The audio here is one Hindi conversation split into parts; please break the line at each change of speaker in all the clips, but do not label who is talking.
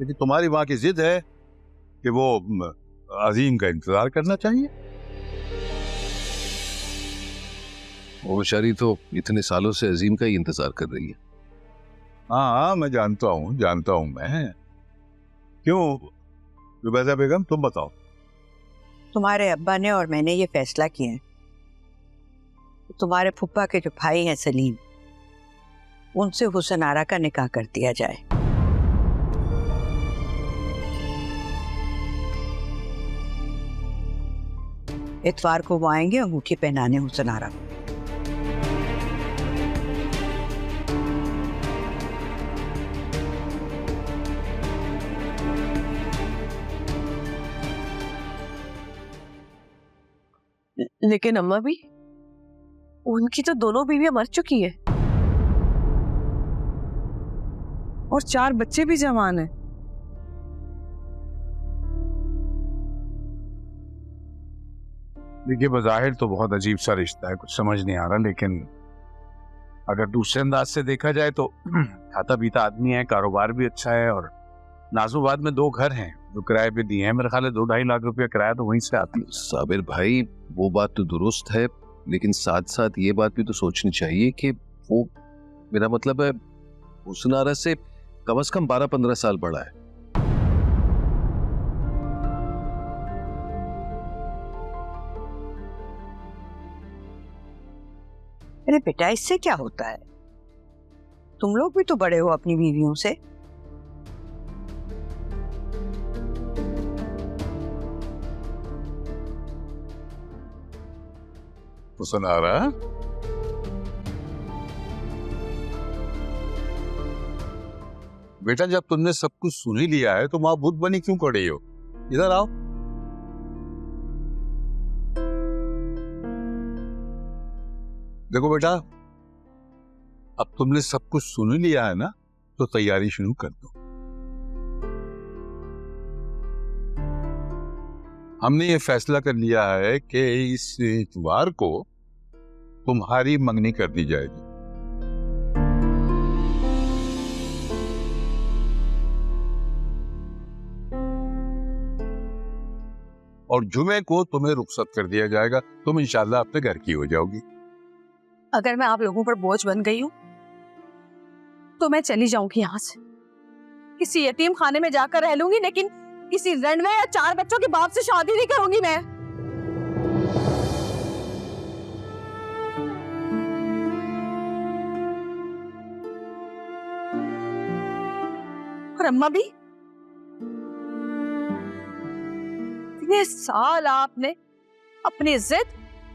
लेकिन तुम्हारी माँ की जिद है कि वो अजीम का इंतजार करना चाहिए।
वो बेचारी तो इतने सालों से अजीम का ही इंतजार कर रही है।
हाँ, मैं जानता हूँ मैं। क्यों रुबैदा बेगम, तुम बताओ।
तुम्हारे अब्बा ने और मैंने ये फैसला किया है, तुम्हारे फुप्पा के जो भाई हैं सलीम, उनसे हुसन आरा का निकाह कर दिया जाए। इतवार को वो आएंगे अंगूठी पहनाने हुसन आरा को।
लेकिन अम्मा भी, उनकी तो दोनों बीवियां मर चुकी हैं और 4 बच्चे भी जवान हैं।
देखिए, बज़ाहिर तो बहुत अजीब सा रिश्ता है, कुछ समझ नहीं आ रहा, लेकिन अगर दूसरे अंदाज से देखा जाए तो खाता पीता आदमी है, कारोबार भी अच्छा है और नाजुबाद में 2 घर हैं जो किराए पे दिए हैं। मेरे ख्याल है 2-2.5 लाख रुपया किराया तो वहीं से आता है।
साबिर भाई, वो बात तो दुरुस्त है, लेकिन साथ साथ ये बात भी तो सोचनी चाहिए कि वो, मेरा मतलब है, हुसन आरा से कम 12-15 साल बड़ा है।
अरे बेटा, इससे क्या होता है? तुम लोग भी तो बड़े हो अपनी बीवियों से।
हुसन आरा, बेटा जब तुमने सब कुछ सुन ही लिया है तो माँ भूत बनी क्यों खड़ी हो? इधर आओ। देखो बेटा, अब तुमने सब कुछ सुन ही लिया है ना, तो तैयारी शुरू कर दो। हमने ये फैसला कर लिया है कि इस इतवार को तुम्हारी मंगनी कर दी जाएगी। और जुमे को तुम्हें रुखसत कर दिया जाएगा। तुम इंशाल्लाह अपने घर की हो जाओगी।
अगर मैं आप लोगों पर बोझ बन गई हूँ तो मैं चली जाऊंगी यहाँ से, किसी यतीम खाने में जाकर रह लूंगी, लेकिन किसी रनवे या 4 बच्चों के बाप से शादी नहीं करूंगी मैं। और अम्मा भी, इतने साल आपने अपनी जिद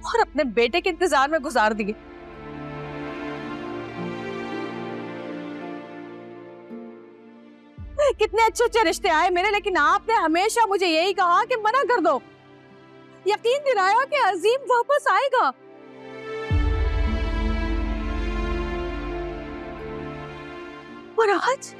और अपने बेटे के इंतजार में गुजार दिए। कितने अच्छे अच्छे रिश्ते आए मेरे, लेकिन आपने हमेशा मुझे यही कहा कि मना कर दो, यकीन दिलाया कि अजीम वापस आएगा। और आज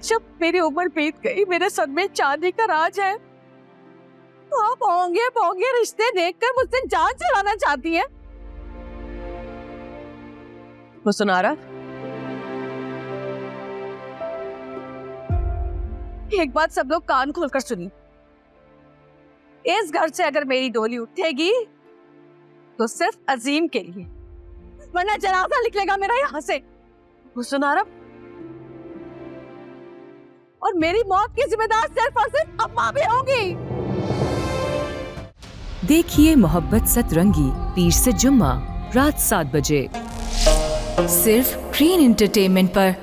जब मेरी उम्र बीत गई, मेरे सर में चांदी का राज है, तो आप होंगे भोंगे रिश्ते देखकर मुझसे जान चुराना चाहती हैं। हुसन आरा, एक बात सब लोग कान खोलकर सुनिए, इस घर से अगर मेरी डोली उठेगी तो सिर्फ अजीम के लिए, वरना जनाजा निकलेगा मेरा यहाँ से। हुसन आरा, और मेरी मौत की जिम्मेदार सिर्फ और सिर्फ अम्मा भी होंगी।
देखिए मोहब्बत सतरंगी, पीर से जुम्मा रात 7 बजे, सिर्फ ग्रीन एंटरटेनमेंट पर।